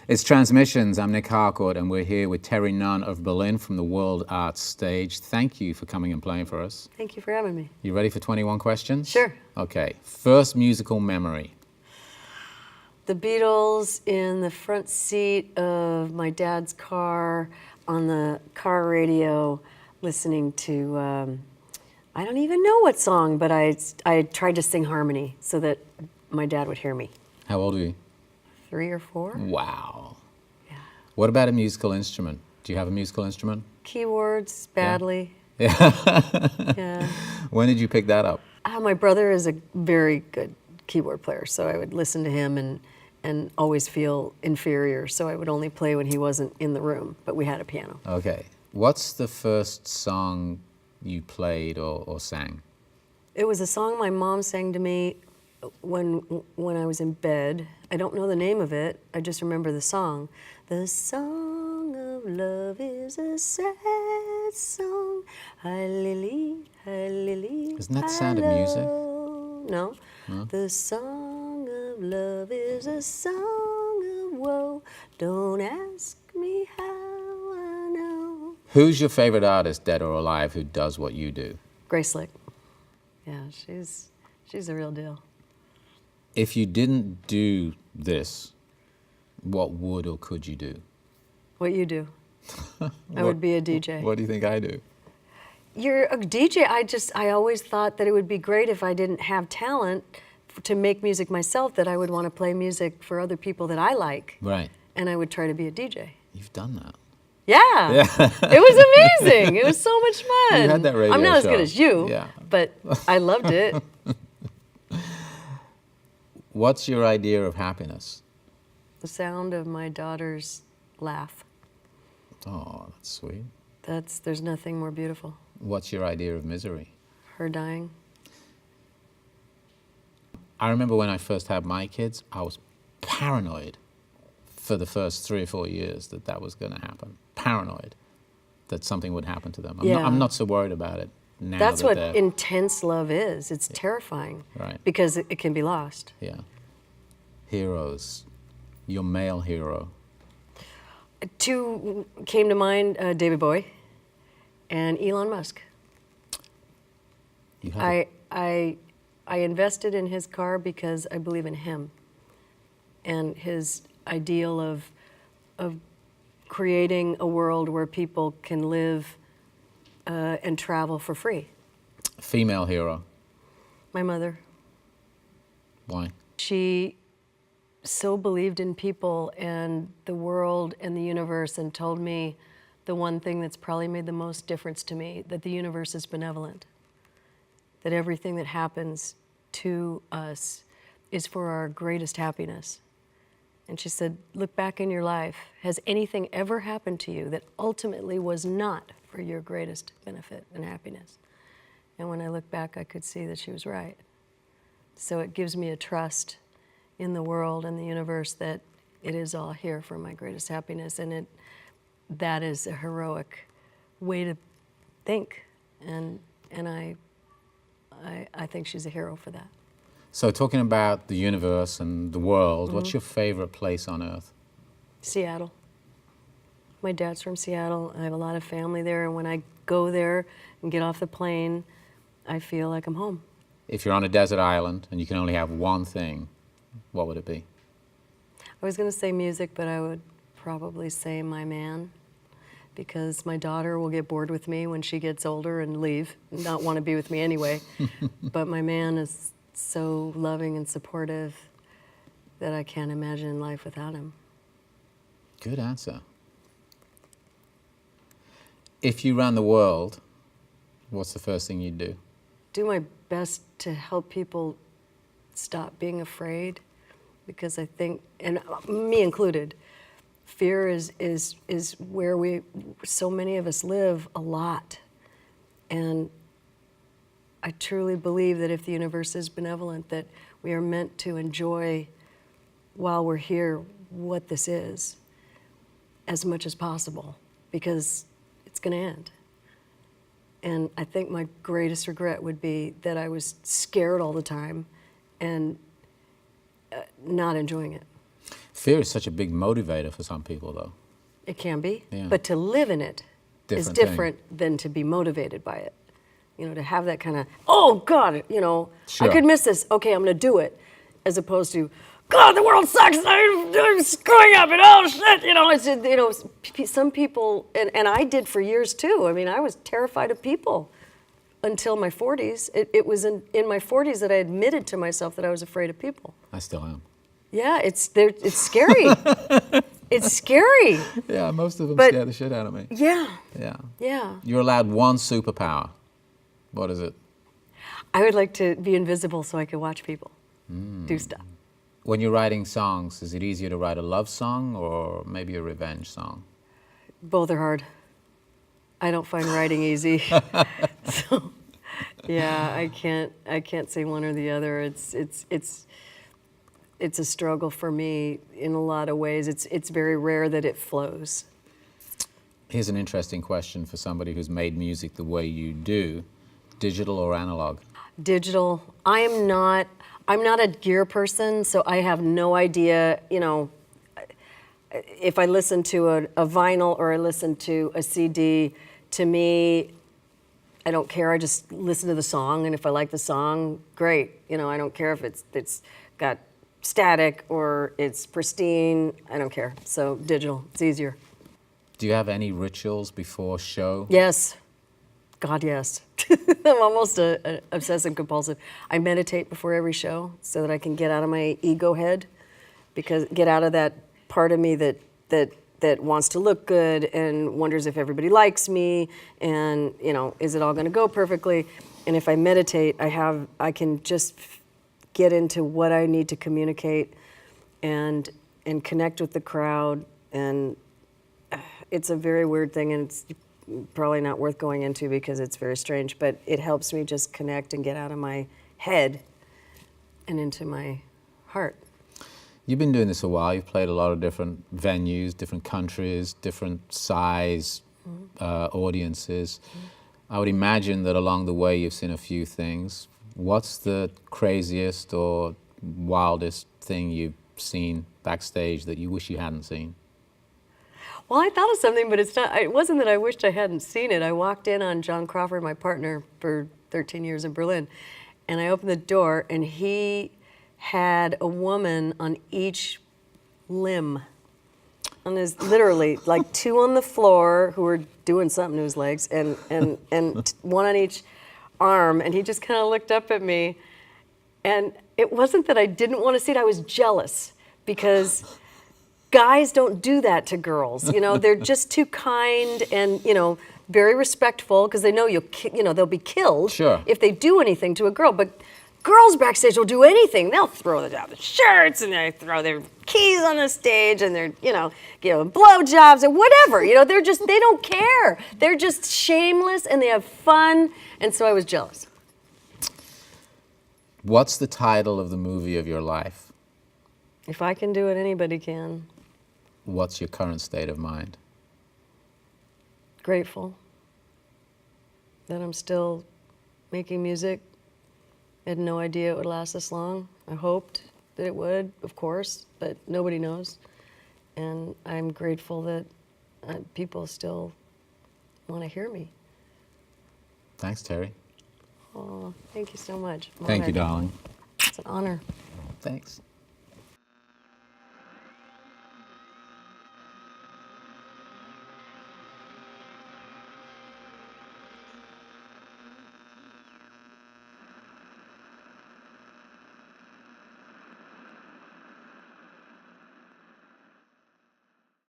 It's Transmissions. I'm Nick Harcourt, and we're here with Terry Nunn of Berlin from the World Arts Stage. Thank you for coming and playing for us. Thank you for having me. You ready for 21 questions? Sure. Okay. First musical memory. The Beatles in the front seat of my dad's car on the car radio, listening to, I don't even know what song, but I tried to sing harmony so that my dad would hear me. How old were you? 3 or 4. Wow. Yeah. What about a musical instrument? Do you have a musical instrument? Keyboards, badly. Yeah. Yeah. When did you pick that up? My brother is a very good keyboard player, so I would listen to him and always feel inferior, so I would only play when he wasn't in the room, but we had a piano. Okay. What's the first song you played or sang? It was a song my mom sang to me when I was in bed. I don't know the name of it, I just remember the song. The song of love is a sad song. Hi Lily, hi Lily. Isn't that Sound of Music? No. No? The song of love is a song of woe. Don't ask me how I know. Who's your favorite artist, dead or alive, who does what you do? Grace Slick. Yeah, she's the real deal. If you didn't do this, what would or could you do? What you do. I would be a DJ. What do you think I do? You're a DJ. I always thought that it would be great if I didn't have talent to make music myself, that I would want to play music for other people that I like. Right. And I would try to be a DJ. You've done that. Yeah. It was amazing. It was so much fun. You had that radio I'm not show. as good as you, Yeah. but I loved it. What's your idea of happiness? The sound of my daughter's laugh. Oh, that's sweet. There's nothing more beautiful. What's your idea of misery? Her dying. I remember when I first had my kids, I was paranoid for the first 3 or 4 years that was going to happen. Paranoid that something would happen to them. I'm not so worried about it now. That's that what they're- intense love is. It's terrifying. Right. Because it can be lost. Yeah. Heroes. Your male hero. 2 came to mind, David Bowie and Elon Musk. You have I invested in his car because I believe in him and his ideal of creating a world where people can live and travel for free. female hero. My mother. Why? She so believed in people and the world and the universe, and told me the one thing that's probably made the most difference to me, that the universe is benevolent, that everything that happens to us is for our greatest happiness. And she said, look back in your life. Has anything ever happened to you that ultimately was not for your greatest benefit and happiness? And when I look back, I could see that she was right. So it gives me a trust in the world and the universe that it is all here for my greatest happiness, and that is a heroic way to think, and I think she's a hero for that. So talking about the universe and the world, what's your favorite place on Earth? Seattle. My dad's from Seattle. I have a lot of family there, and when I go there and get off the plane, I feel like I'm home. If you're on a desert island and you can only have one thing, what would it be? I was going to say music, but I would probably say my man, because my daughter will get bored with me when she gets older and leave, not want to be with me anyway. But my man is so loving and supportive that I can't imagine life without him. Good answer. If you ran the world, what's the first thing you'd do? Do my best to help people stop being afraid, because I think, and me included, fear is where so many of us live a lot. And I truly believe that if the universe is benevolent, that we are meant to enjoy while we're here what this is as much as possible, because it's going to end. And I think my greatest regret would be that I was scared all the time and not enjoying it. Fear is such a big motivator for some people, though. It can be, Yeah. but to live in it is Different thing. different than to be motivated by it. You know, to have that kind of, oh God, you know, Sure. I could miss this. Okay, I'm going to do it, as opposed to, God, the world sucks. I'm screwing up, and oh shit, you know. It's, you know, some people, and I did for years too. I mean, I was terrified of people until my 40s. It was in my 40s that I admitted to myself that I was afraid of people. I still am. Yeah, it's scary. It's scary. Yeah, most of them But- scare the shit out of me. Yeah, Yeah. yeah. You're allowed one superpower. What is it? I would like to be invisible so I could watch people do stuff. When you're writing songs, is it easier to write a love song or maybe a revenge song? Both are hard. I don't find writing easy. So, yeah, I can't say one or the other. It's a struggle for me in a lot of ways. It's very rare that it flows. Here's an interesting question for somebody who's made music the way you do. Digital or analog? Digital. I'm not a gear person, so I have no idea, you know, if I listen to a vinyl or I listen to a CD, to me, I don't care. I just listen to the song, and if I like the song, great. You know, I don't care if it's got static or it's pristine. I don't care. So digital, it's easier. Do you have any rituals before show? Yes. God, yes. I'm almost a obsessive compulsive. I meditate before every show so that I can get out of my ego head, because get out of that part of me that wants to look good and wonders if everybody likes me, and you know, is it all going to go perfectly? And if I meditate, I can just get into what I need to communicate and connect with the crowd, and it's a very weird thing, and it's probably not worth going into because it's very strange, but it helps me just connect and get out of my head and into my heart. You've been doing this a while. You've played a lot of different venues, different countries, different size audiences. I would imagine that along the way you've seen a few things. What's the craziest or wildest thing you've seen backstage that you wish you hadn't seen? Well, I thought of something, but it wasn't that I wished I hadn't seen it. I walked in on John Crawford, my partner for 13 years in Berlin, and I opened the door, and he had a woman on each limb. And there's literally like two on the floor who were doing something to his legs, and one on each arm, and he just kind of looked up at me. And it wasn't that I didn't want to see it, I was jealous, because guys don't do that to girls. You know, they're just too kind and, you know, very respectful, because they know they'll be killed Sure. if they do anything to a girl. But girls backstage will do anything. They'll throw down the shirts, and they throw their keys on the stage, and they're, you know, blowjobs and whatever. You know, they don't care. They're just shameless, and they have fun. And so I was jealous. What's the title of the movie of your life? If I can do it, anybody can. What's your current state of mind? Grateful that I'm still making music. I had no idea it would last this long. I hoped that it would, of course, but nobody knows. And I'm grateful that people still want to hear me. Thanks, Terry. Oh, thank you so much. I'm Thank you, honored. darling. It's an honor. Thanks.